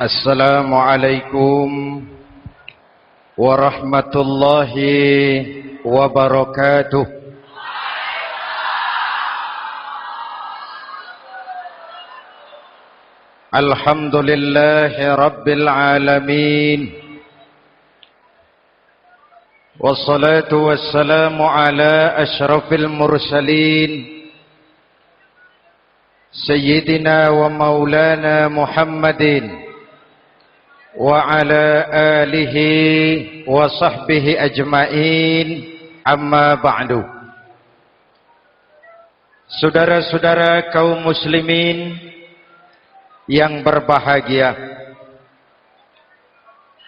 Assalamualaikum warahmatullahi wabarakatuh. Alhamdulillahi rabbil alamin. Wassalatu wassalamu ala asyrafil mursalin Sayyidina wa maulana Muhammadin wa ala alihi wa sahbihi ajma'in, amma ba'du. Saudara-saudara kaum muslimin yang berbahagia,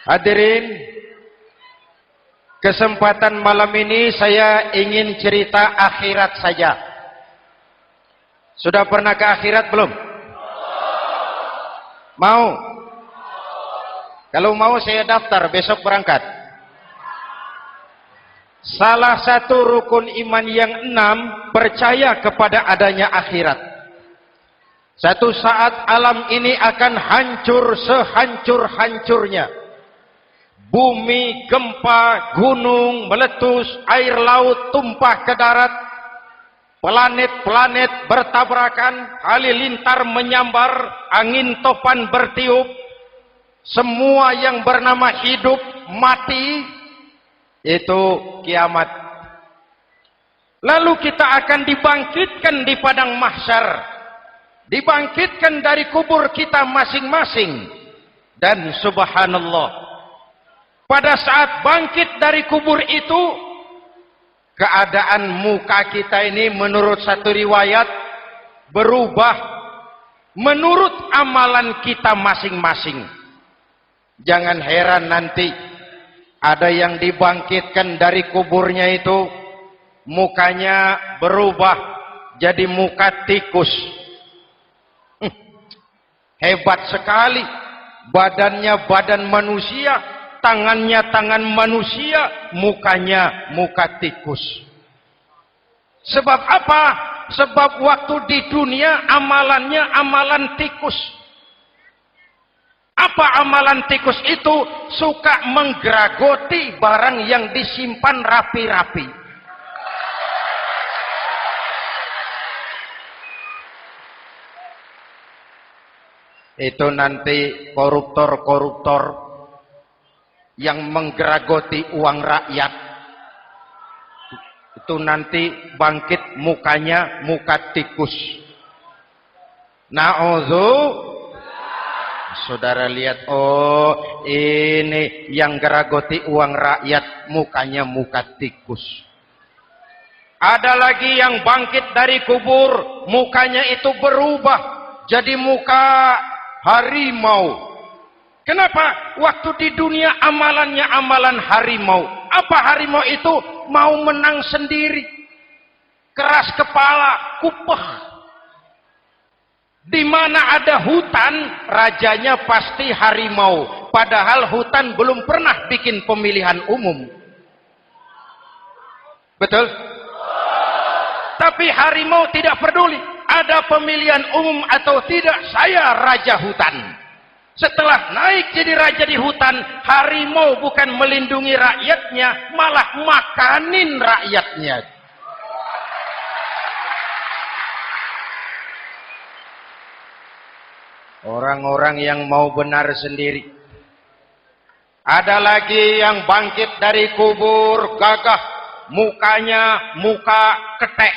hadirin, kesempatan malam ini saya ingin cerita akhirat saja. Sudah pernah ke akhirat belum? Mau? Kalau mau saya daftar, besok berangkat. Salah satu rukun iman yang 6, percaya kepada adanya akhirat. Satu saat alam ini akan hancur sehancur-hancurnya. Bumi, gempa, gunung meletus, air laut tumpah ke darat. Planet-planet bertabrakan, halilintar menyambar, angin topan bertiup. Semua yang bernama hidup mati, itu kiamat. Lalu kita akan dibangkitkan di padang mahsyar, dibangkitkan dari kubur kita masing-masing. Dan subhanallah, pada saat bangkit dari kubur itu, keadaan muka kita ini menurut satu riwayat berubah menurut amalan kita masing-masing. Jangan heran nanti ada yang dibangkitkan dari kuburnya itu mukanya berubah jadi muka tikus. Hebat sekali, badannya badan manusia, tangannya tangan manusia, mukanya muka tikus. Sebab apa? Sebab waktu di dunia amalannya amalan tikus. Apa amalan tikus itu? Suka menggeragoti barang yang disimpan rapi-rapi. Itu nanti koruptor-koruptor yang menggeragoti uang rakyat, itu nanti bangkit mukanya muka tikus. Saudara lihat, oh ini yang geragoti uang rakyat mukanya muka tikus. Ada lagi yang bangkit dari kubur, mukanya itu berubah jadi muka harimau. Kenapa? Waktu di dunia amalannya amalan harimau. Apa harimau itu? Mau menang sendiri, keras kepala, kupeh. Di mana ada hutan, rajanya pasti harimau. Padahal hutan belum pernah bikin pemilihan umum. Betul? Tapi harimau tidak peduli ada pemilihan umum atau tidak, saya raja hutan. Setelah naik jadi raja di hutan, harimau bukan melindungi rakyatnya, malah makanin rakyatnya. Orang-orang yang mau benar sendiri. Ada lagi yang bangkit dari kubur gagah, mukanya muka ketek.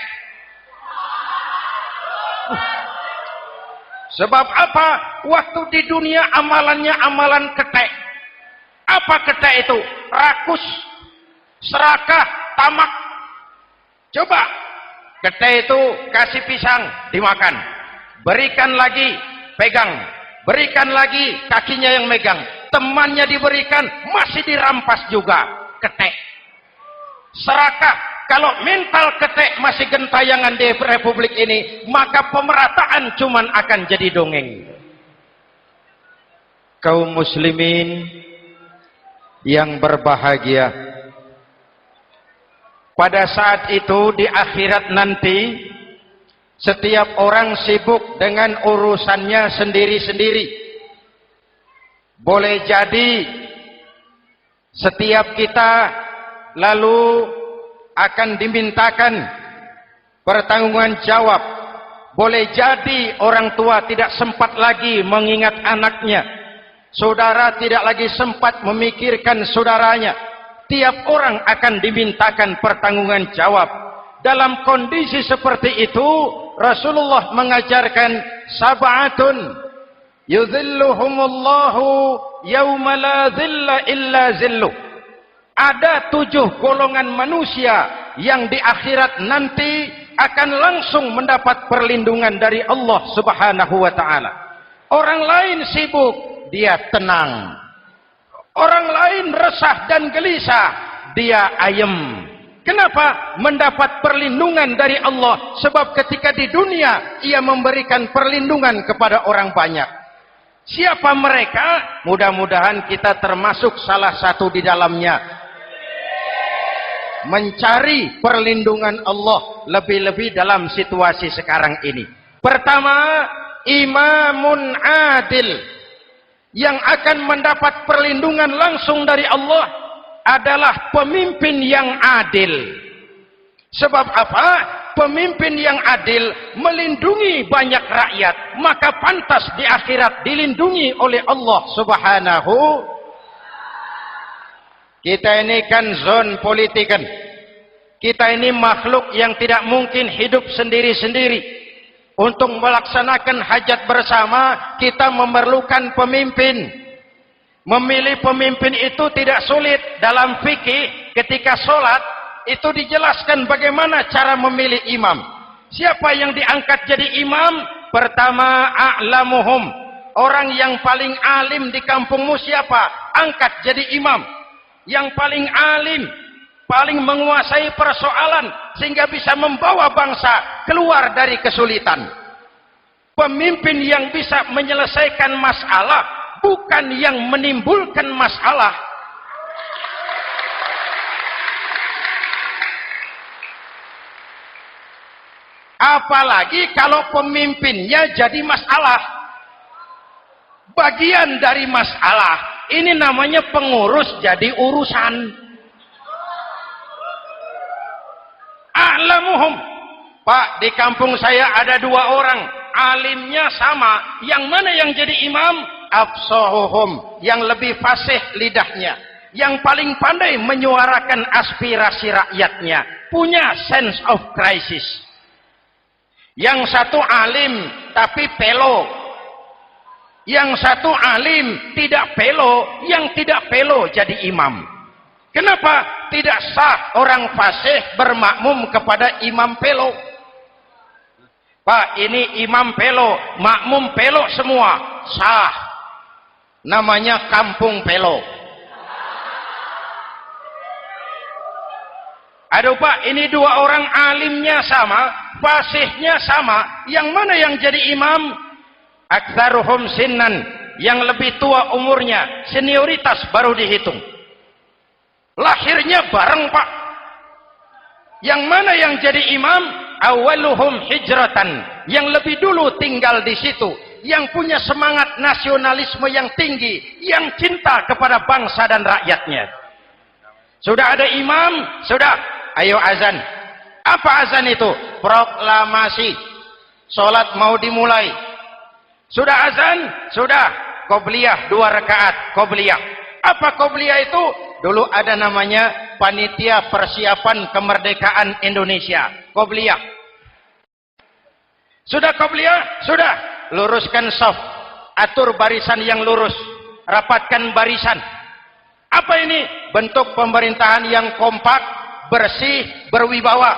Sebab apa? Waktu di dunia amalannya amalan ketek. Apa ketek itu? Rakus, serakah, tamak. Coba, ketek itu kasih pisang, dimakan. Berikan lagi, pegang. Berikan lagi, kakinya yang megang. Temannya diberikan, masih dirampas juga. Ketek. Serakah. Kalau mental ketek masih gentayangan di republik ini, maka pemerataan cuman akan jadi dongeng. Kaum muslimin yang berbahagia, pada saat itu di akhirat nanti, setiap orang sibuk dengan urusannya sendiri-sendiri. boleh jadi setiap kita lalu akan dimintakan pertanggungjawaban jawab. Boleh jadi orang tua tidak sempat lagi mengingat anaknya, saudara tidak lagi sempat memikirkan saudaranya. Tiap orang akan dimintakan pertanggungjawaban jawab. Dalam kondisi seperti itu, Rasulullah mengajarkan sab'atun yudhilluhumullahu yawma la dhilla illa zilluh. Ada 7 golongan manusia yang di akhirat nanti akan langsung mendapat perlindungan dari Allah Subhanahu wa taala. Orang lain sibuk, dia tenang. Orang lain resah dan gelisah, dia ayem. Kenapa? Mendapat perlindungan dari Allah. Sebab ketika di dunia ia memberikan perlindungan kepada orang banyak. Siapa mereka? Mudah-mudahan kita termasuk salah satu di dalamnya. Mencari perlindungan Allah lebih-lebih dalam situasi sekarang ini. Pertama, imamun adil yang akan mendapat perlindungan langsung dari Allah adalah pemimpin yang adil. Sebab apa? Pemimpin yang adil melindungi banyak rakyat, maka pantas di akhirat dilindungi oleh Allah Subhanahu. Kita ini kan zon politikan. Kita ini makhluk yang tidak mungkin hidup sendiri-sendiri. Untuk melaksanakan hajat bersama, kita memerlukan pemimpin. Memilih pemimpin itu tidak sulit. Dalam fikih, ketika sholat, itu dijelaskan bagaimana cara memilih imam. Siapa yang diangkat jadi imam? Pertama, a'lamuhum. Orang yang paling alim di kampungmu siapa? Angkat jadi imam. Yang paling alim, paling menguasai persoalan, sehingga bisa membawa bangsa keluar dari kesulitan. Pemimpin yang bisa menyelesaikan masalah, bukan yang menimbulkan masalah. Apalagi kalau pemimpinnya jadi masalah. Bagian dari masalah. Ini namanya pengurus jadi urusan. A'lamuhum. Pak, di kampung saya ada 2 orang. Alimnya sama. Yang mana yang jadi imam? Afsahuhum, yang lebih fasih lidahnya, yang paling pandai menyuarakan aspirasi rakyatnya, punya sense of crisis. Yang satu alim tapi pelo, yang satu alim tidak pelo, yang tidak pelo jadi imam. Kenapa tidak sah orang fasih bermakmum kepada imam pelo? Pak, ini imam pelo, makmum pelo semua, sah. Namanya kampung pelo. Aduh Pak, ini 2 orang alimnya sama, fasihnya sama. Yang mana yang jadi imam? Aktsaruhum sinnan, yang lebih tua umurnya, senioritas baru dihitung. Lahirnya bareng Pak. Yang mana yang jadi imam? Awaluhum hijratan, yang lebih dulu tinggal di situ, yang punya semangat nasionalisme yang tinggi, yang cinta kepada bangsa dan rakyatnya. Sudah ada imam, sudah, ayo azan. Apa azan itu? Proklamasi. Salat mau dimulai. Sudah azan? Sudah. Qobliyah 2 rakaat, qobliyah. Apa qobliyah itu? Dulu ada namanya Panitia Persiapan Kemerdekaan Indonesia. Qobliyah. Sudah qobliyah? Sudah. Luruskan shaf. Atur barisan yang lurus. Rapatkan barisan. Apa ini? Bentuk pemerintahan yang kompak, bersih, berwibawa.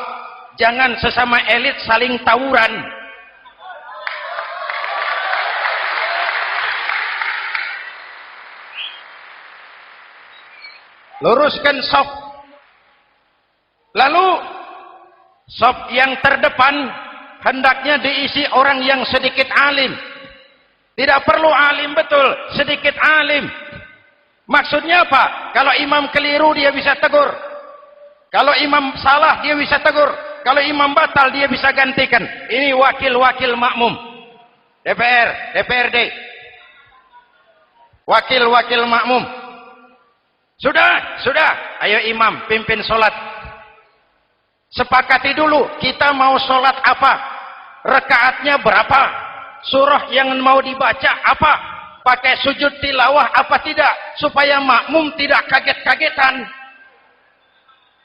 Jangan sesama elit saling tawuran. Luruskan shaf. Lalu shaf yang terdepan hendaknya diisi orang yang sedikit alim. Tidak perlu alim betul, sedikit alim. Maksudnya apa? Kalau imam keliru dia bisa tegur. Kalau imam salah dia bisa tegur. Kalau imam batal dia bisa gantikan. Ini wakil-wakil makmum. DPR, DPRD. wakil-wakil makmum. Sudah, ayo imam pimpin sholat. Sepakati dulu kita mau sholat apa, rakaatnya berapa, surah yang mau dibaca apa, pakai sujud tilawah apa tidak, supaya makmum tidak kaget-kagetan.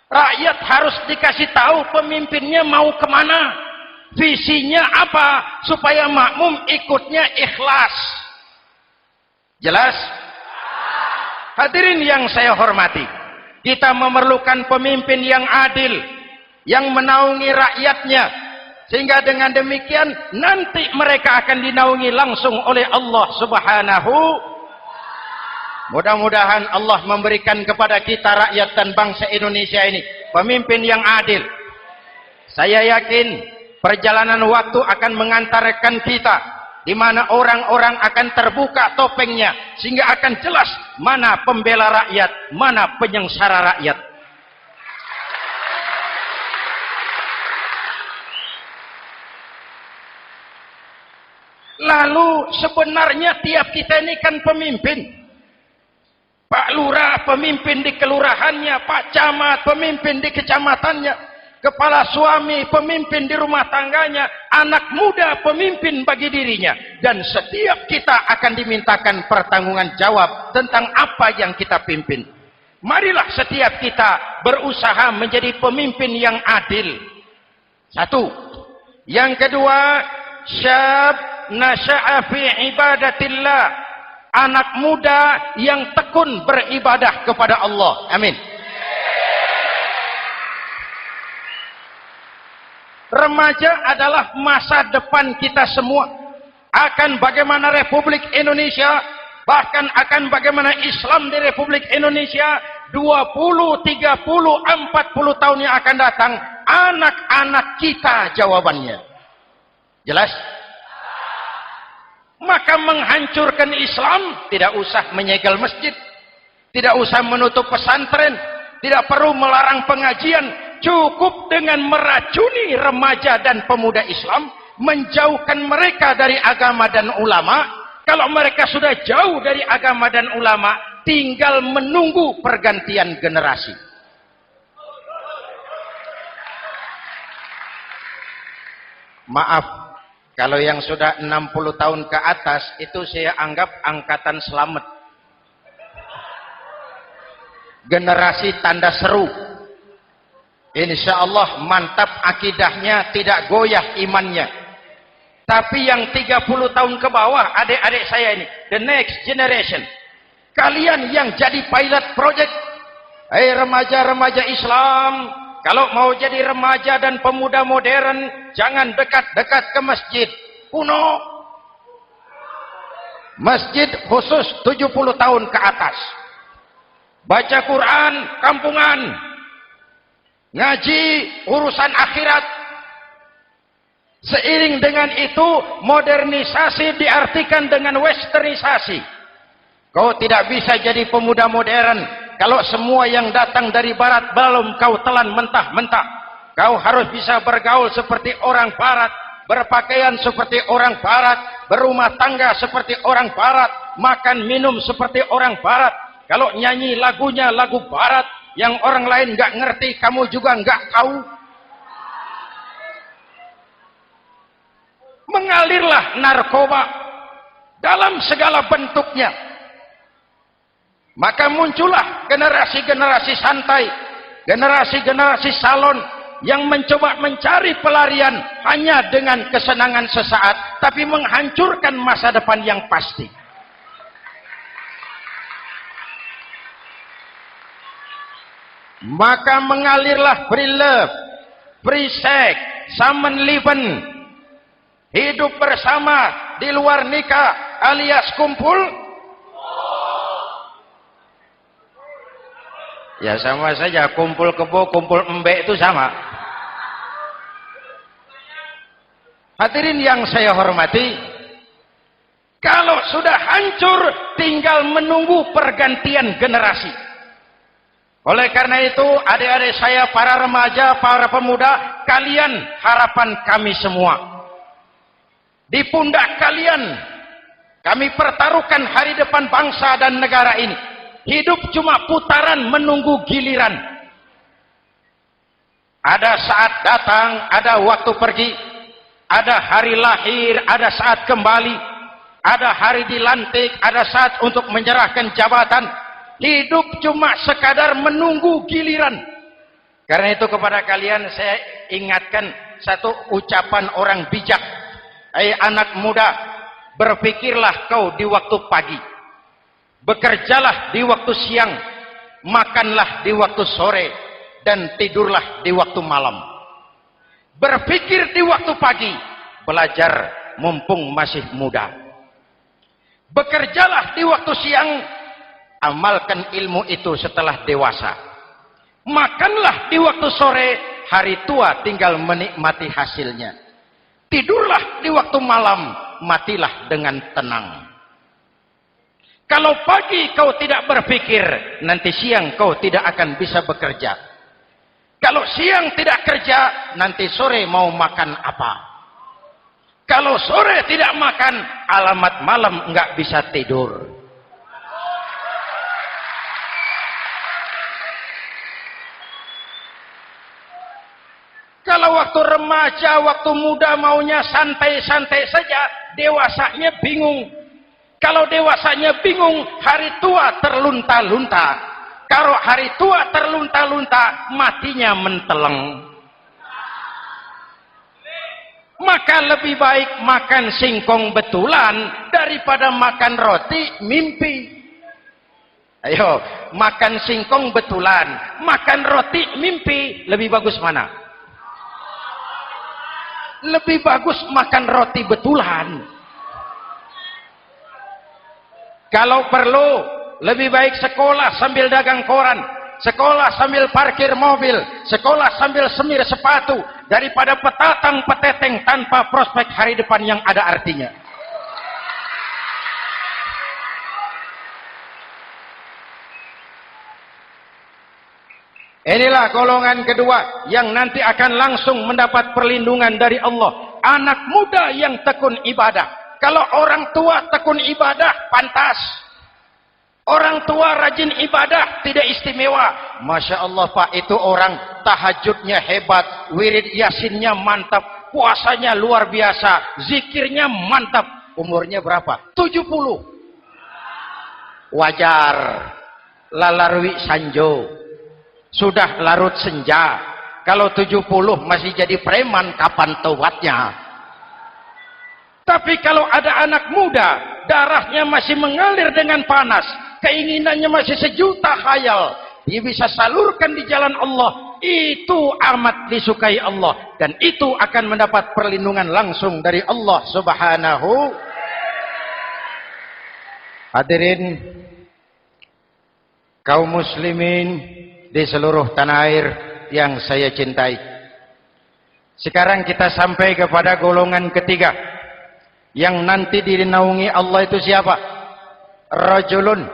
Rakyat harus dikasih tahu pemimpinnya mau kemana, visinya apa, supaya makmum ikutnya ikhlas. Jelas? Hadirin yang saya hormati, kita memerlukan pemimpin yang adil, yang menaungi rakyatnya, sehingga dengan demikian nanti mereka akan dinaungi langsung oleh Allah Subhanahu. Mudah-mudahan Allah memberikan kepada kita rakyat dan bangsa Indonesia ini pemimpin yang adil. Saya yakin perjalanan waktu akan mengantarkan kita di mana orang-orang akan terbuka topengnya, sehingga akan jelas mana pembela rakyat, mana penyengsara rakyat. Lalu sebenarnya tiap kita ini kan pemimpin. Pak Lurah pemimpin di kelurahannya, Pak Camat pemimpin di kecamatannya, kepala suami pemimpin di rumah tangganya, anak muda pemimpin bagi dirinya, dan setiap kita akan dimintakan pertanggungan jawab tentang apa yang kita pimpin. Marilah setiap kita berusaha menjadi pemimpin yang adil. Satu. Yang kedua, syab nasya'a fi ibadatillah, anak muda yang tekun beribadah kepada Allah. Amin. Remaja adalah masa depan kita semua. Akan bagaimana Republik Indonesia, bahkan akan bagaimana Islam di Republik Indonesia 20, 30, 40 tahun yang akan datang, anak-anak kita jawabannya. Jelas? Maka menghancurkan Islam tidak usah menyegel masjid, tidak usah menutup pesantren, tidak perlu melarang pengajian, cukup dengan meracuni remaja dan pemuda Islam, menjauhkan mereka dari agama dan ulama. Kalau mereka sudah jauh dari agama dan ulama, tinggal menunggu pergantian generasi. Maaf, kalau yang sudah 60 tahun ke atas, itu saya anggap angkatan selamat. Generasi tanda seru. Insya Allah mantap akidahnya, tidak goyah imannya. Tapi yang 30 tahun ke bawah, adik-adik saya ini, the next generation. Kalian yang jadi pilot project. Hei remaja-remaja Islam, kalau mau jadi remaja dan pemuda modern, jangan dekat-dekat ke masjid kuno. Masjid khusus 70 tahun ke atas. Baca Quran kampungan. Ngaji urusan akhirat. Seiring dengan itu, modernisasi diartikan dengan westernisasi. Kau tidak bisa jadi pemuda modern kalau semua yang datang dari barat belum kau telan mentah-mentah. Kau harus bisa bergaul seperti orang barat, berpakaian seperti orang barat, berumah tangga seperti orang barat, makan minum seperti orang barat. Kalau nyanyi lagunya lagu barat yang orang lain nggak ngerti, kamu juga nggak tahu. Mengalirlah narkoba dalam segala bentuknya. Maka muncullah generasi-generasi santai, generasi-generasi salon yang mencoba mencari pelarian hanya dengan kesenangan sesaat, tapi menghancurkan masa depan yang pasti. Maka mengalirlah free love, free sex, Samenleben, hidup bersama di luar nikah alias kumpul. Ya sama saja, kumpul kebo, kumpul embek itu sama. Hadirin yang saya hormati, kalau sudah hancur tinggal menunggu pergantian generasi. Oleh karena itu, adik-adik saya, para remaja, para pemuda, kalian harapan kami semua. Di pundak kalian Kami pertaruhkan hari depan bangsa dan negara ini. Hidup cuma putaran menunggu giliran. Ada saat datang, ada waktu pergi. Ada hari lahir, ada saat kembali. Ada hari dilantik, ada saat untuk menyerahkan jabatan. Hidup cuma sekadar menunggu giliran. Karena itu kepada kalian saya ingatkan satu ucapan orang bijak. Hai anak muda, berpikirlah kau di waktu pagi. Bekerjalah di waktu siang. Makanlah di waktu sore. Dan tidurlah di waktu malam. Berpikir di waktu pagi. Belajar mumpung masih muda. Bekerjalah di waktu siang. Amalkan ilmu itu setelah dewasa. Makanlah di waktu sore. Hari tua tinggal menikmati hasilnya. Tidurlah di waktu malam. Matilah dengan tenang. Kalau pagi kau tidak berpikir, nanti siang kau tidak akan bisa bekerja. Kalau siang tidak kerja, nanti sore mau makan apa? Kalau sore tidak makan, alamat malam nggak bisa tidur. Kalau waktu remaja, waktu muda maunya santai-santai saja, dewasanya bingung. Kalau dewasanya bingung, hari tua terlunta-lunta. Kalau hari tua terlunta-lunta, matinya menteleng. Maka lebih baik makan singkong betulan daripada makan roti mimpi. Ayo, makan singkong betulan, makan roti mimpi, lebih bagus mana? Lebih bagus makan roti betulan. Kalau perlu, lebih baik sekolah sambil dagang koran, sekolah sambil parkir mobil, sekolah sambil semir sepatu, daripada petatang peteteng tanpa prospek hari depan yang ada artinya. Inilah golongan kedua yang nanti akan langsung mendapat perlindungan dari Allah. Anak muda yang tekun ibadah. Kalau orang tua tekun ibadah, pantas. Orang tua rajin ibadah, tidak istimewa. Masya Allah Pak, itu orang tahajudnya hebat, wirid yasinnya mantap, puasanya luar biasa, zikirnya mantap. Umurnya berapa? 70. Wajar. Lalarwi sanjo. Sudah larut senja. Kalau 70 masih jadi preman, kapan taubatnya? Tapi kalau ada anak muda, darahnya masih mengalir dengan panas, keinginannya masih sejuta khayal, dia bisa salurkan di jalan Allah, itu amat disukai Allah, dan itu akan mendapat perlindungan langsung dari Allah Subhanahu. Hadirin kaum muslimin di seluruh tanah air yang saya cintai, sekarang kita sampai kepada golongan ketiga yang nanti dinaungi Allah. Itu siapa? Rajulun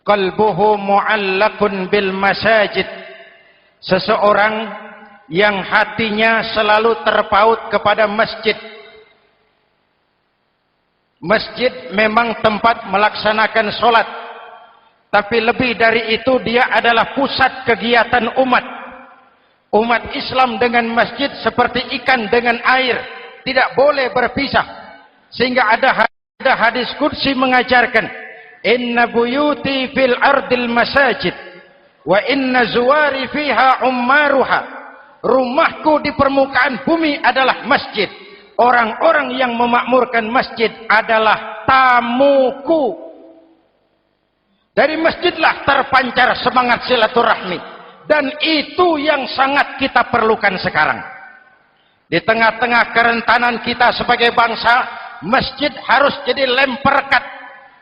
qalbuhu mu'allakun bil masajid. Seseorang yang hatinya selalu terpaut kepada masjid. Masjid memang tempat melaksanakan sholat, tapi lebih dari itu dia adalah pusat kegiatan umat. Umat Islam dengan masjid seperti ikan dengan air, tidak boleh berpisah. Sehingga ada hadis qudsi mengajarkan, inna buyuti fil ardil masajid wa inna zuwari fiha ummaruha. Rumahku di permukaan bumi adalah masjid. Orang-orang yang memakmurkan masjid adalah tamuku. Dari masjidlah terpancar semangat silaturahmi, dan itu yang sangat kita perlukan sekarang. Di tengah-tengah kerentanan kita sebagai bangsa, masjid harus jadi lem perekat.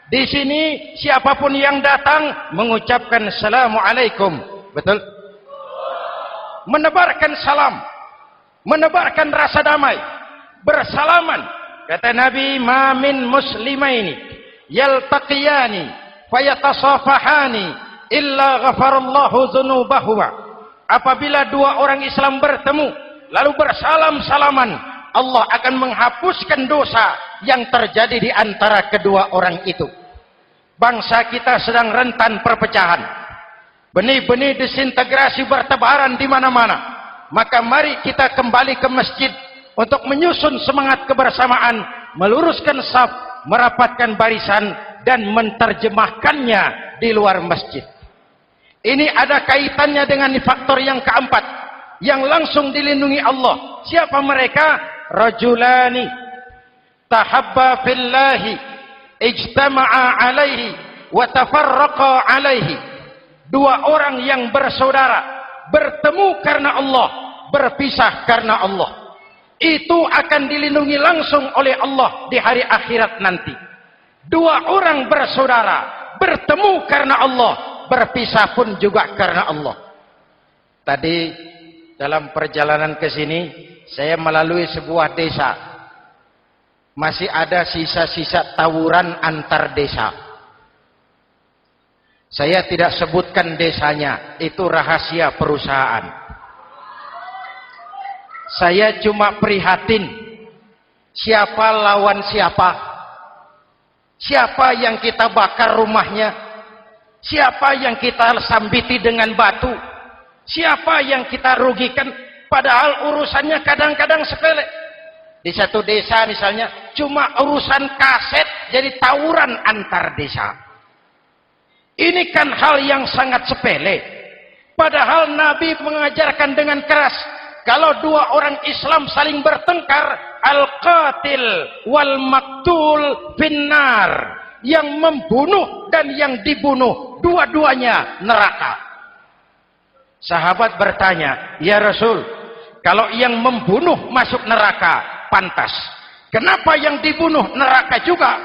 Di sini siapapun yang datang mengucapkan assalamualaikum, betul? Menebarkan salam, menebarkan rasa damai, bersalaman. Kata Nabi, ma min muslimaini yaltaqiyani fayatasafahani illa ghafarallahu dzunubahuma. Apabila dua orang Islam bertemu lalu bersalam-salaman, Allah akan menghapuskan dosa yang terjadi di antara kedua orang itu. Bangsa kita sedang rentan perpecahan. Benih-benih disintegrasi bertebaran di mana-mana. Maka mari kita kembali ke masjid untuk menyusun semangat kebersamaan, meluruskan saf, merapatkan barisan, dan menerjemahkannya di luar masjid. Ini ada kaitannya dengan faktor yang keempat, yang langsung dilindungi Allah. Siapa mereka? Rajulani tahabba fillahi ijtama'a alaihi wa tafarraqa alaihi. Dua orang yang bersaudara, bertemu karena Allah, berpisah karena Allah. Itu akan dilindungi langsung oleh Allah di hari akhirat nanti. Dua orang bersaudara, bertemu karena Allah, berpisah pun juga karena Allah. Tadi dalam perjalanan ke sini, saya melalui sebuah desa. Masih ada sisa-sisa tawuran antar desa. Saya tidak sebutkan desanya, itu rahasia perusahaan. Saya cuma prihatin, siapa lawan siapa? Siapa yang kita bakar rumahnya? Siapa yang kita sambiti dengan batu? Siapa yang kita rugikan? Padahal urusannya kadang-kadang sepele. Di satu desa misalnya, cuma urusan kaset jadi tawuran antar desa. Ini kan hal yang sangat sepele. Padahal Nabi mengajarkan dengan keras, kalau dua orang Islam saling bertengkar, al-qatil wal maktul finnar. Yang membunuh dan yang dibunuh, dua-duanya neraka. Sahabat bertanya, ya Rasul, kalau yang membunuh masuk neraka, pantas. Kenapa yang dibunuh neraka juga?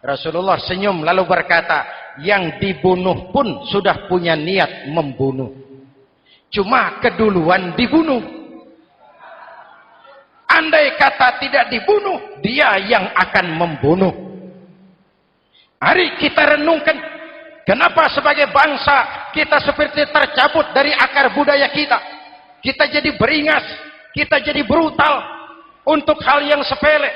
Rasulullah senyum lalu berkata, yang dibunuh pun sudah punya niat membunuh. Cuma keduluan dibunuh. Andai kata tidak dibunuh, dia yang akan membunuh. Mari kita renungkan, kenapa sebagai bangsa kita seperti tercabut dari akar budaya kita. Kita jadi beringas, kita jadi brutal untuk hal yang sepele.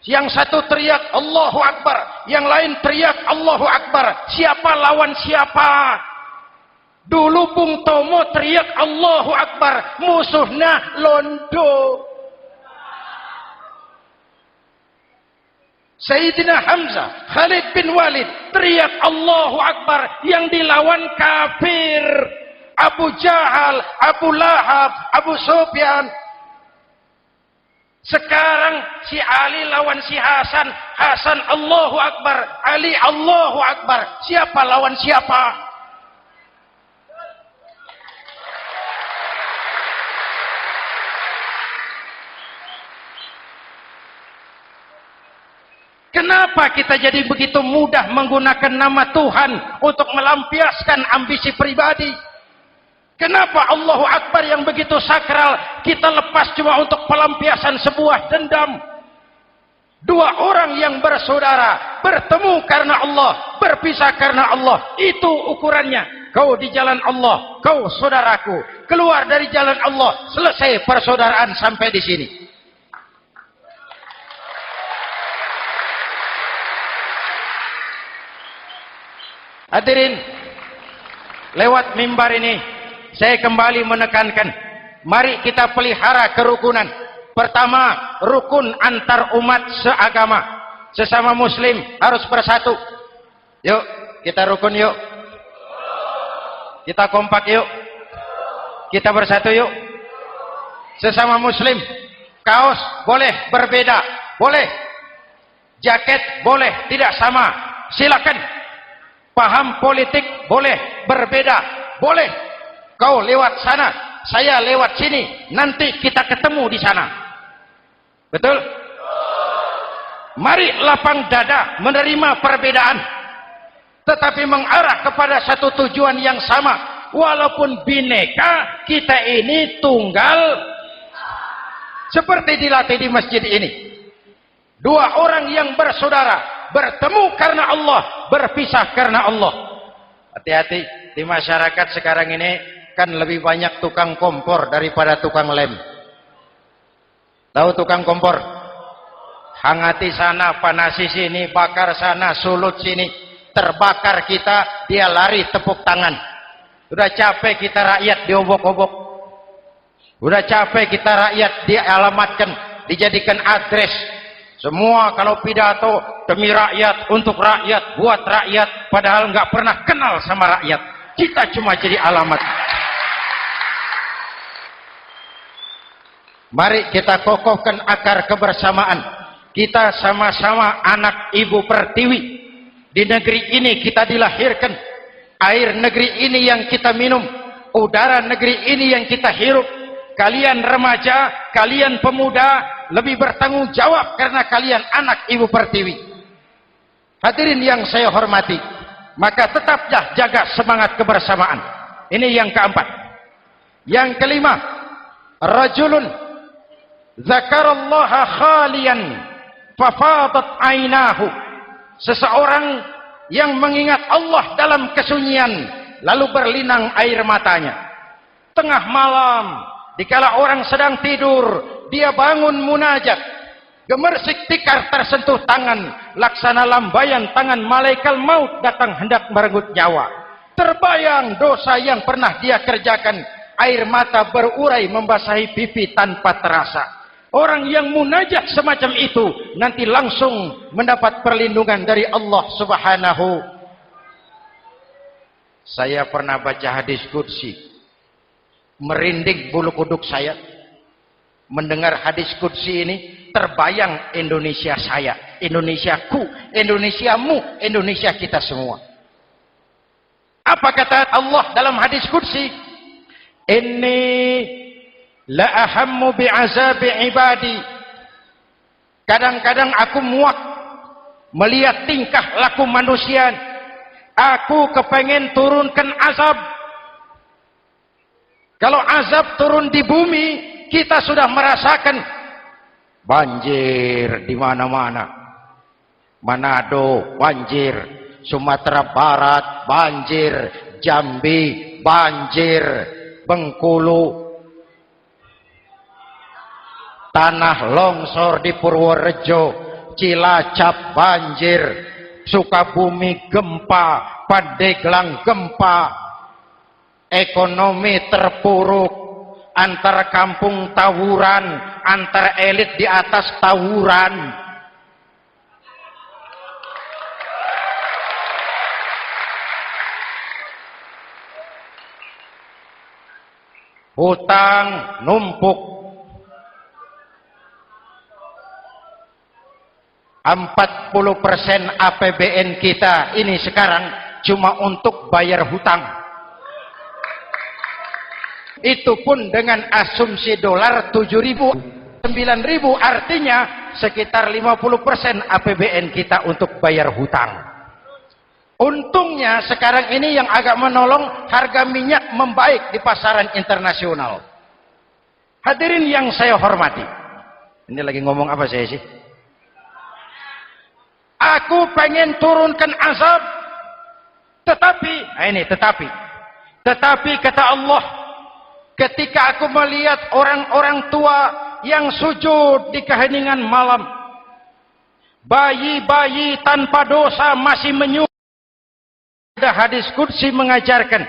Yang satu teriak Allahu Akbar, yang lain teriak Allahu Akbar. Siapa lawan siapa? Dulu Bung Tomo teriak Allahu Akbar, musuhnya londo. Sayyidina Hamzah, Khalid bin Walid teriak Allahu Akbar, yang dilawan kafir. Abu Jahal, Abu Lahab, Abu Sufyan. Sekarang si Ali lawan si Hasan, Hasan Allahu Akbar, Ali Allahu Akbar. Siapa lawan siapa? Kenapa kita jadi begitu mudah menggunakan nama Tuhan untuk melampiaskan ambisi pribadi? Kenapa Allahu Akbar yang begitu sakral kita lepas cuma untuk pelampiasan sebuah dendam? Dua orang yang bersaudara, bertemu karena Allah, berpisah karena Allah. Itu ukurannya. Kau di jalan Allah, kau saudaraku. Keluar dari jalan Allah, selesai persaudaraan sampai di sini. Hadirin, lewat mimbar ini saya kembali menekankan, mari kita pelihara kerukunan. Pertama, rukun antar umat seagama, sesama muslim harus bersatu. Yuk, kita rukun yuk. Kita kompak yuk. Kita bersatu yuk. Sesama muslim, kaos boleh berbeda, boleh. Jaket boleh tidak sama, silakan. Paham politik boleh berbeda, boleh. Kau lewat sana, saya lewat sini, nanti kita ketemu di sana. Betul? Mari lapang dada menerima perbedaan, tetapi mengarah kepada satu tujuan yang sama. Walaupun bineka, kita ini tunggal. Seperti dilatih di masjid ini. Dua orang yang bersaudara, bertemu karena Allah, berpisah karena Allah. Hati-hati, di masyarakat sekarang ini kan lebih banyak tukang kompor daripada tukang lem. Tahu tukang kompor? hangati sana, panasi sini, bakar sana, sulut sini, terbakar kita, dia lari tepuk tangan. Udah capek kita rakyat diobok-obok, udah capek kita rakyat dialamatkan, dijadikan address. Semua kalau pidato demi rakyat, untuk rakyat, buat rakyat, padahal nggak pernah kenal sama rakyat. Kita cuma jadi alamat. Mari kita kokohkan akar kebersamaan. Kita sama-sama anak Ibu Pertiwi. Di negeri ini kita dilahirkan. Air negeri ini yang kita minum. Udara negeri ini yang kita hirup. Kalian remaja, kalian pemuda, lebih bertanggung jawab karena kalian anak Ibu Pertiwi. Hadirin yang saya hormati, maka tetaplah jaga semangat kebersamaan. Ini yang keempat. Yang kelima, rajulun zakarallaha khalian fafadat ainahu. Seseorang yang mengingat Allah dalam kesunyian lalu berlinang air matanya. Tengah malam, dikala orang sedang tidur, dia bangun munajat. Gemersik tikar tersentuh tangan, laksana lambaian tangan malaikat maut datang hendak merenggut nyawa. Terbayang dosa yang pernah dia kerjakan, air mata berurai membasahi pipi tanpa terasa. Orang yang munajat semacam itu nanti langsung mendapat perlindungan dari Allah Subhanahu. Saya pernah baca hadis qudsi, merinding bulu kuduk saya mendengar hadis qudsi ini. Terbayang Indonesia saya, Indonesiaku, Indonesiamu, Indonesia kita semua. Apa kata Allah dalam hadis qudsi? Inni la ahammu bi'azabi ibadi. Kadang-kadang aku muak melihat tingkah laku manusia. Aku kepengen turunkan azab. Kalau azab turun di bumi, kita sudah merasakan banjir di mana-mana. Manado banjir, Sumatera Barat banjir, Jambi banjir, Bengkulu, tanah longsor di Purworejo, Cilacap banjir, Sukabumi gempa, Pandeglang gempa, ekonomi terpuruk, antar kampung tawuran, antar elit di atas tawuran. Hutang numpuk. 40% APBN kita ini sekarang cuma untuk bayar hutang. Itu pun dengan asumsi dolar 7.000, 9.000, artinya sekitar 50% APBN kita untuk bayar hutang. Untungnya sekarang ini yang agak menolong, harga minyak membaik di pasaran internasional. Hadirin yang saya hormati, ini lagi ngomong apa saya sih? Aku pengen turunkan azab, tetapi kata Allah, ketika aku melihat orang-orang tua yang sujud di keheningan malam, bayi-bayi tanpa dosa masih menyujud. Ada hadis qudsi mengajarkan,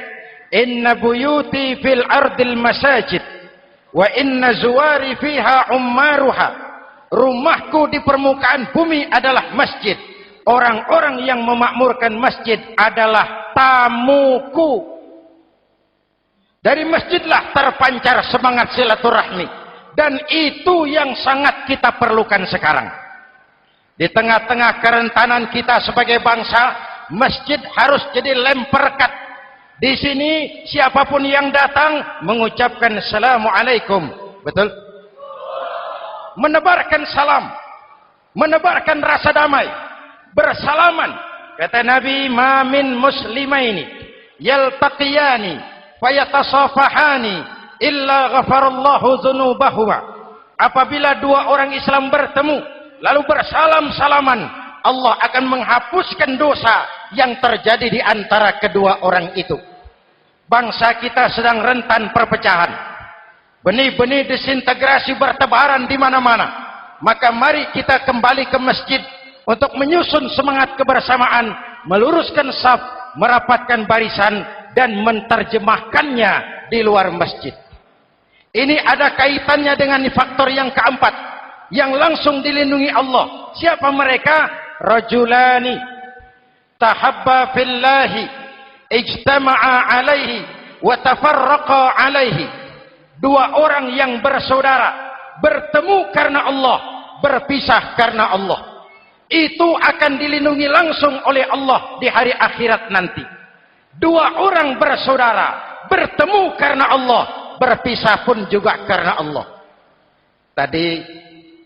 inna buyuti fil ardil masajid wa inna zuwari fiha ummaruha. Rumahku di permukaan bumi adalah masjid. Orang-orang yang memakmurkan masjid adalah tamuku. Dari masjidlah terpancar semangat silaturahmi. Dan itu yang sangat kita perlukan sekarang. Di tengah-tengah kerentanan kita sebagai bangsa, masjid harus jadi lem perekat. Di sini siapapun yang datang mengucapkan assalamualaikum. Betul? Menebarkan salam, menebarkan rasa damai, bersalaman. Kata Nabi, ma min muslimaini yaltaqiyani fayatasafahani illa ghafarallahu dzunubahuma. Apabila dua orang Islam bertemu lalu bersalam-salaman, Allah akan menghapuskan dosa yang terjadi di antara kedua orang itu. Bangsa kita sedang rentan perpecahan. Benih-benih disintegrasi bertebaran di mana-mana. Maka mari kita kembali ke masjid untuk menyusun semangat kebersamaan, meluruskan saf, merapatkan barisan, dan menterjemahkannya di luar masjid. Ini ada kaitannya dengan faktor yang keempat, yang langsung dilindungi Allah. Siapa mereka? Rajulani tahabba fillahi ijtama'a alaihi wa tafarraqa alaihi. Dua orang yang bersaudara, bertemu karena Allah, berpisah karena Allah. Itu akan dilindungi langsung oleh Allah di hari akhirat nanti. Dua orang bersaudara, bertemu karena Allah, berpisah pun juga karena Allah. Tadi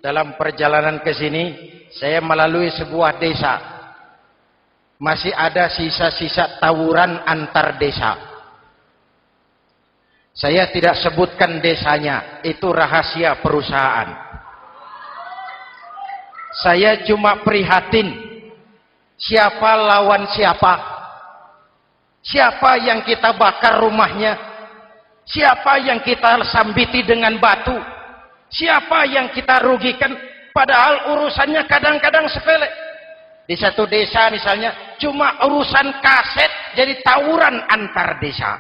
dalam perjalanan ke sini, saya melalui sebuah desa. Masih ada sisa-sisa tawuran antar desa. Saya tidak sebutkan desanya, itu rahasia perusahaan. Saya cuma prihatin, siapa lawan siapa? Siapa yang kita bakar rumahnya? Siapa yang kita sambiti dengan batu? Siapa yang kita rugikan? Padahal urusannya kadang-kadang sepele. Di satu desa misalnya, cuma urusan kaset jadi tawuran antar desa.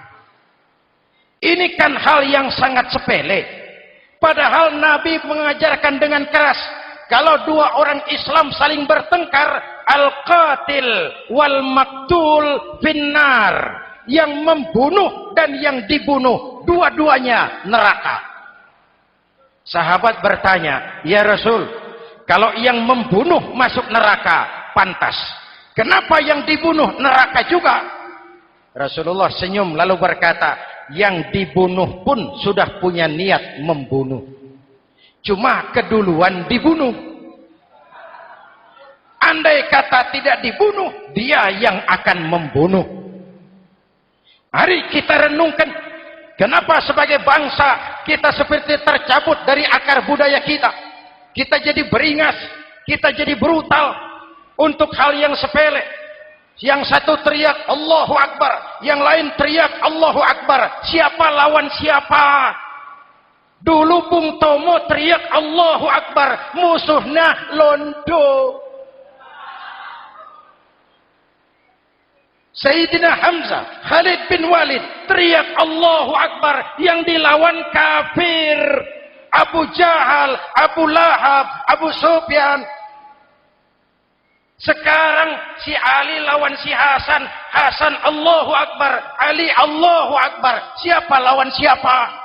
Ini kan hal yang sangat sepele. Padahal Nabi mengajarkan dengan keras, kalau dua orang Islam saling bertengkar, al-qatil wal maktul finnar. Yang membunuh dan yang dibunuh, dua-duanya neraka. Sahabat bertanya, ya Rasul, kalau yang membunuh masuk neraka, pantas. Kenapa yang dibunuh neraka juga? Rasulullah senyum lalu berkata, yang dibunuh pun sudah punya niat membunuh. Cuma keduluan dibunuh. Andai kata tidak dibunuh, dia yang akan membunuh. Mari kita renungkan, kenapa sebagai bangsa kita seperti tercabut dari akar budaya kita. Kita jadi beringas, kita jadi brutal untuk hal yang sepele. Yang satu teriak Allahu Akbar, yang lain teriak Allahu Akbar. Siapa lawan siapa? Dulu Bung Tomo teriak Allahu Akbar, musuhnya londo. Sayyidina Hamzah, Khalid bin Walid teriak Allahu Akbar, yang dilawan kafir. Abu Jahal, Abu Lahab, Abu Sufyan. Sekarang si Ali lawan si Hasan, Hasan Allahu Akbar, Ali Allahu Akbar. Siapa lawan siapa?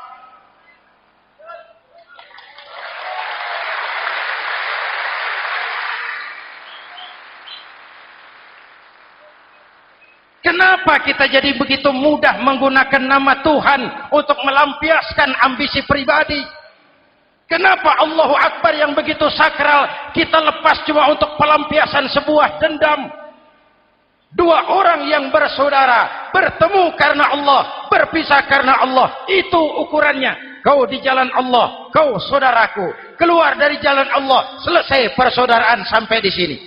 Kenapa kita jadi begitu mudah menggunakan nama Tuhan untuk melampiaskan ambisi pribadi? Kenapa Allahu Akbar yang begitu sakral kita lepas cuma untuk pelampiasan sebuah dendam? Dua orang yang bersaudara, bertemu karena Allah, berpisah karena Allah. Itu ukurannya. Kau di jalan Allah, kau saudaraku. Keluar dari jalan Allah, selesai persaudaraan sampai di sini.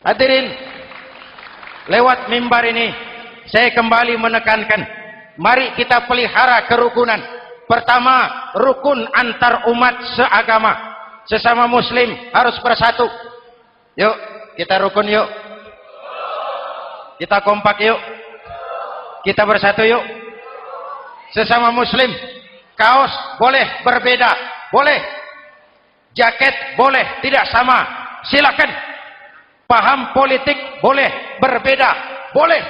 Hadirin, lewat mimbar ini saya kembali menekankan, mari kita pelihara kerukunan. Pertama, rukun antar umat seagama, sesama muslim harus bersatu. Yuk kita rukun, yuk kita kompak, yuk kita bersatu, yuk. Sesama muslim, kaos boleh berbeda, boleh, jaket boleh tidak sama, silakan. Paham politik boleh berbeda, boleh.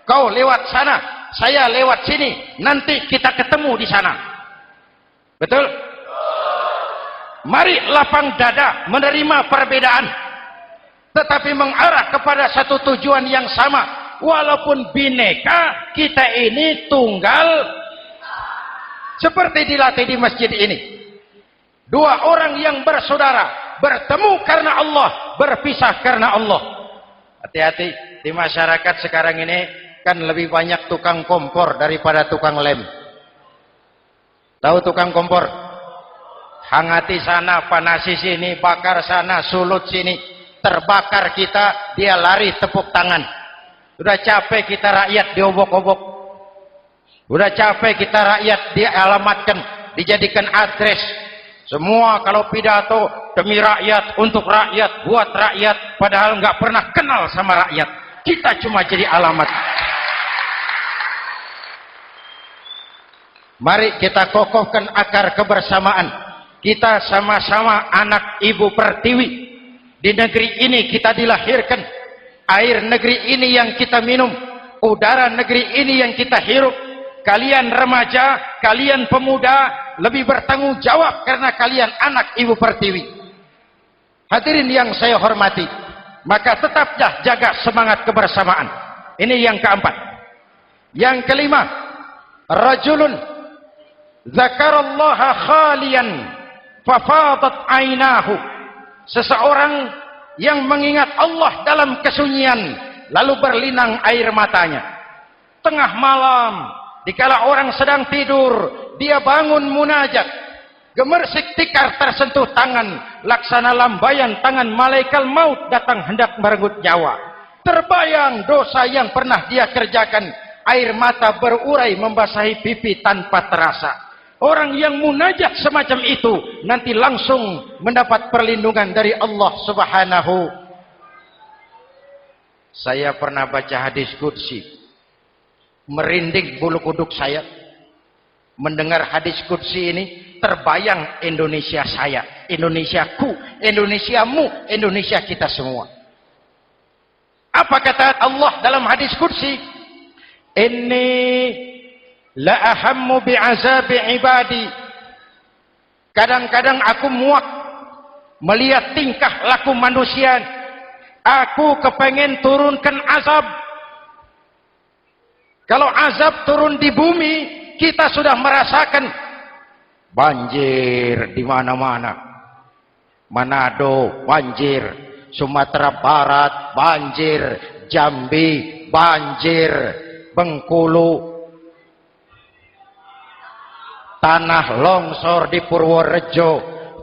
Kau lewat sana, saya lewat sini, nanti kita ketemu di sana. Betul? Mari lapang dada menerima perbedaan, tetapi mengarah kepada satu tujuan yang sama. Walaupun bineka, kita ini tunggal. Seperti dilatih di masjid ini. Dua orang yang bersaudara, bertemu karena Allah, berpisah karena Allah. Hati-hati, di masyarakat sekarang ini kan lebih banyak tukang kompor daripada tukang lem. Tahu tukang kompor? Hangati sana, panasi sini, bakar sana, sulut sini. Terbakar kita, dia lari tepuk tangan. Sudah capek kita rakyat diobok-obok. Udah capek kita rakyat dialamatkan, dijadikan address. Semua kalau pidato demi rakyat, untuk rakyat, buat rakyat, padahal nggak pernah kenal sama rakyat. Kita cuma jadi alamat. Mari kita kokohkan akar kebersamaan. Kita sama-sama anak Ibu Pertiwi. Di negeri ini kita dilahirkan. Air negeri ini yang kita minum, udara negeri ini yang kita hirup. Kalian remaja, kalian pemuda lebih bertanggung jawab karena kalian anak Ibu Pertiwi. Hadirin yang saya hormati, maka tetaplah jaga semangat kebersamaan. Ini yang keempat. Yang kelima, rajulun zakarallaha khalian fafadat ainahu. Seseorang yang mengingat Allah dalam kesunyian lalu berlinang air matanya. Tengah malam, dikala orang sedang tidur, dia bangun munajat. Gemersik tikar tersentuh tangan, laksana lambaian tangan malaikat maut datang hendak merenggut nyawa. Terbayang dosa yang pernah dia kerjakan, air mata berurai membasahi pipi tanpa terasa. Orang yang munajat semacam itu nanti langsung mendapat perlindungan dari Allah Subhanahu. Saya pernah baca hadis qudsi, merinding bulu kuduk saya mendengar hadis qudsi ini. Terbayang Indonesia saya, Indonesiaku, Indonesiamu, Indonesia kita semua. Apa kata Allah dalam hadis qudsi? Inni la ahammu bi'azabi ibadi. Kadang-kadang aku muak melihat tingkah laku manusia. Aku kepengen turunkan azab. Kalau azab turun di bumi, kita sudah merasakan banjir di mana-mana. Manado banjir, Sumatera Barat banjir, Jambi banjir, Bengkulu, tanah longsor di Purworejo,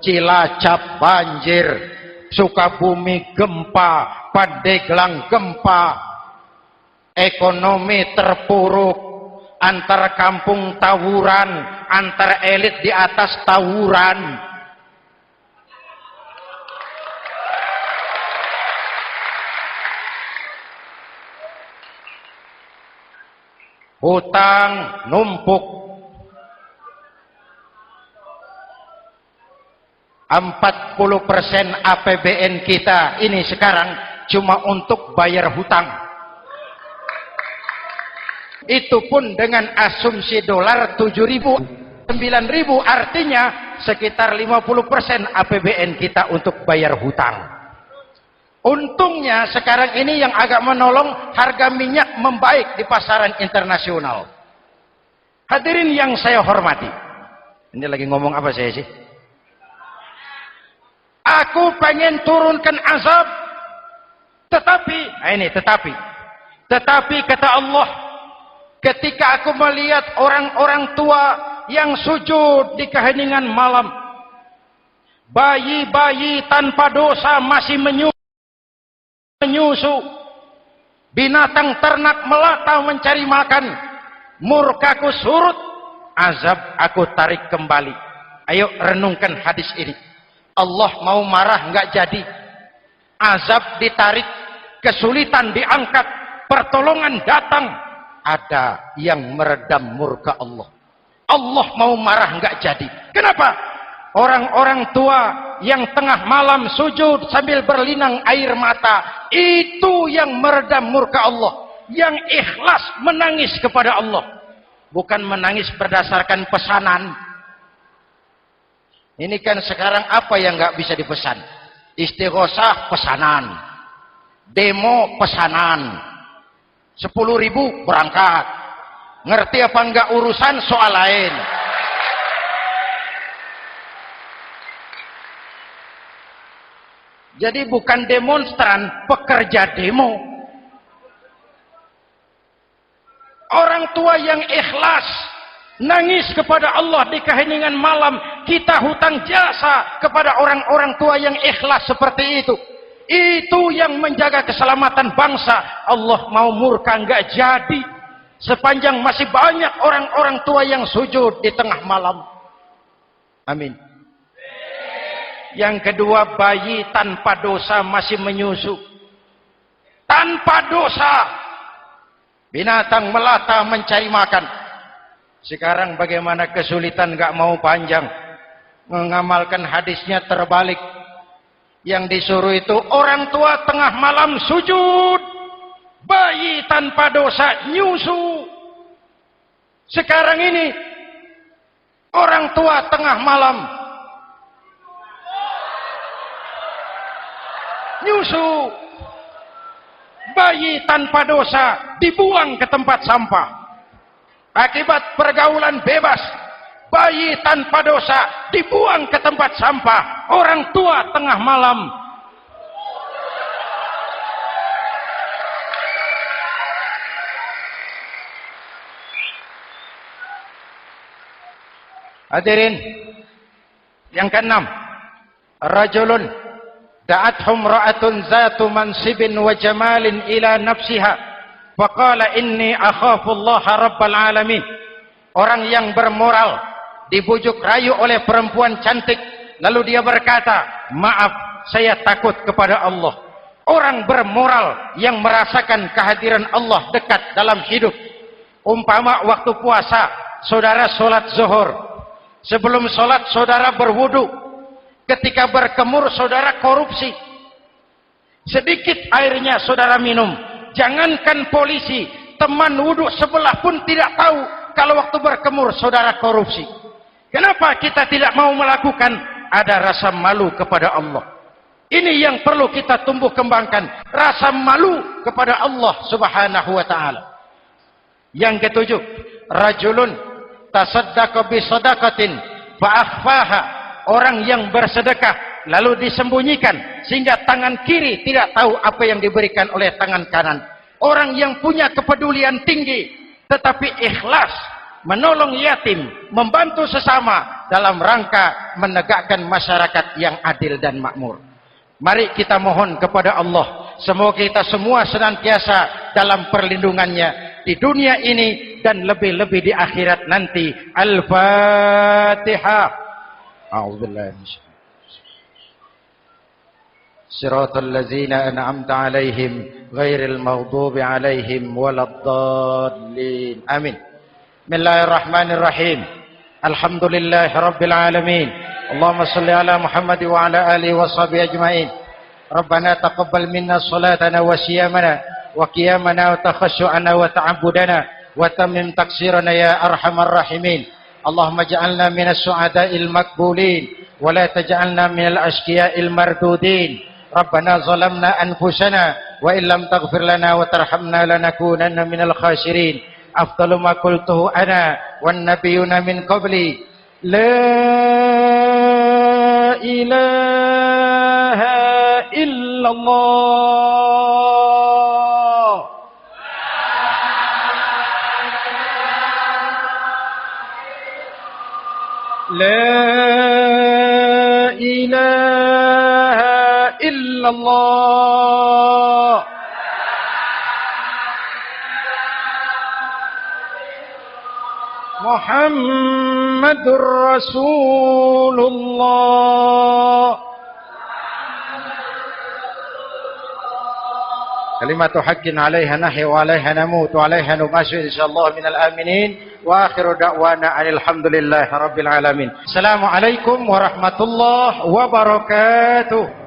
Cilacap banjir, Sukabumi gempa, Pandeglang gempa, ekonomi terpuruk, antar kampung tawuran, antar elit di atas tawuran. Hutang numpuk. 40% APBN kita ini sekarang cuma untuk bayar hutang. Itu pun dengan asumsi dolar 7.000, 9.000, artinya sekitar 50% APBN kita untuk bayar hutang. Untungnya sekarang ini yang agak menolong, harga minyak membaik di pasaran internasional. Hadirin yang saya hormati, ini lagi ngomong apa saya sih? Aku pengen turunkan azab, tetapi kata Allah, ketika aku melihat orang-orang tua yang sujud di keheningan malam, bayi-bayi tanpa dosa masih menyusu, binatang ternak melata mencari makan, murkaku surut, azab aku tarik kembali. Ayo renungkan hadis ini. Allah mau marah nggak jadi, azab ditarik, kesulitan diangkat, pertolongan datang, ada yang meredam murka Allah. Allah mau marah nggak jadi. Kenapa? Orang-orang tua yang tengah malam sujud sambil berlinang air mata, itu yang meredam murka Allah. Yang ikhlas menangis kepada Allah, bukan menangis berdasarkan pesanan. Ini kan sekarang apa yang nggak bisa dipesan? Istighosah pesanan, demo pesanan, 10.000 berangkat. Ngerti apa enggak urusan soal lain. Jadi bukan demonstran, pekerja demo. Orang tua yang ikhlas nangis kepada Allah di keheningan malam, kita hutang jasa kepada orang-orang tua yang ikhlas seperti itu. Itu yang menjaga keselamatan bangsa. Allah mau murka nggak jadi. sepanjang masih banyak orang-orang tua yang sujud di tengah malam. Amin. Yang kedua, bayi tanpa dosa masih menyusu. Tanpa dosa. Binatang melata mencari makan. Sekarang bagaimana kesulitan gak mau panjang. Mengamalkan hadisnya terbalik. Yang disuruh itu orang tua tengah malam sujud. Bayi tanpa dosa nyusu. Sekarang ini orang tua tengah malam nyusu. Bayi tanpa dosa dibuang ke tempat sampah. Akibat pergaulan bebas, bayi tanpa dosa dibuang ke tempat sampah. Orang tua tengah malam hadirin. Yang keenam, rajulun da'athum ra'atun zatu mansibin wa jamalin ila nafsiha faqala inni akhafu Allah rabbal alamin. Orang yang bermoral dibujuk rayu oleh perempuan cantik, lalu dia berkata, maaf, saya takut kepada Allah. Orang bermoral yang merasakan kehadiran Allah dekat dalam hidup. Umpama waktu puasa, saudara sholat zuhur. Sebelum sholat saudara berwudu. Ketika berkemur saudara korupsi. Sedikit airnya saudara minum. Jangankan polisi, teman wudu sebelah pun tidak tahu kalau waktu berkemur saudara korupsi. Kenapa kita tidak mau melakukan? Ada rasa malu kepada Allah. Ini yang perlu kita tumbuh kembangkan. Rasa malu kepada Allah subhanahu wa ta'ala. Yang ketujuh, rajulun tasaddaqa bi sadaqatin fa akhfaha. Orang yang bersedekah lalu disembunyikan sehingga tangan kiri tidak tahu apa yang diberikan oleh tangan kanan. Orang yang punya kepedulian tinggi tetapi ikhlas menolong yatim, membantu sesama dalam rangka menegakkan masyarakat yang adil dan makmur. Mari kita mohon kepada Allah, semoga kita semua senantiasa dalam perlindungannya di dunia ini dan lebih-lebih di akhirat nanti. Al-Fatihah. A'udzubillahi Siratal ladzina an'amta 'alaihim ghairil maghdubi 'alaihim waladdallin. Amin. Bismillahirrahmanirrahim. Alhamdulillahirabbil alamin. Allahumma shalli ala Muhammad wa ala alihi washabihi ajmain. Rabbana taqabbal minna salatana wa siyamana wa qiyamana wa takhashu'ana wa ta'abbudana wa tammim taqsirana ya arhamar rahimin. Allahumma ja'alna minas su'ada'il makbulin wa la taj'alna minal ashqiya'il mardudin. Rabbana zalamna anfusana wa illam taghfir lana wa tarhamna lanakunanna minal khasirin. Afdalu ma qultuhu ana wan nabiyyuna min qabli la ilaha illallah. La ilaha illallah. Muhammadur Rasulullah. Kalimatu haqqin 'alaiha nahya wa 'alaiha namut wa 'alaiha nubashiru insyaallah minal aminin. Wa akhiru da'wana alhamdulillahi rabbil alamin. Assalamualaikum warahmatullahi wabarakatuh.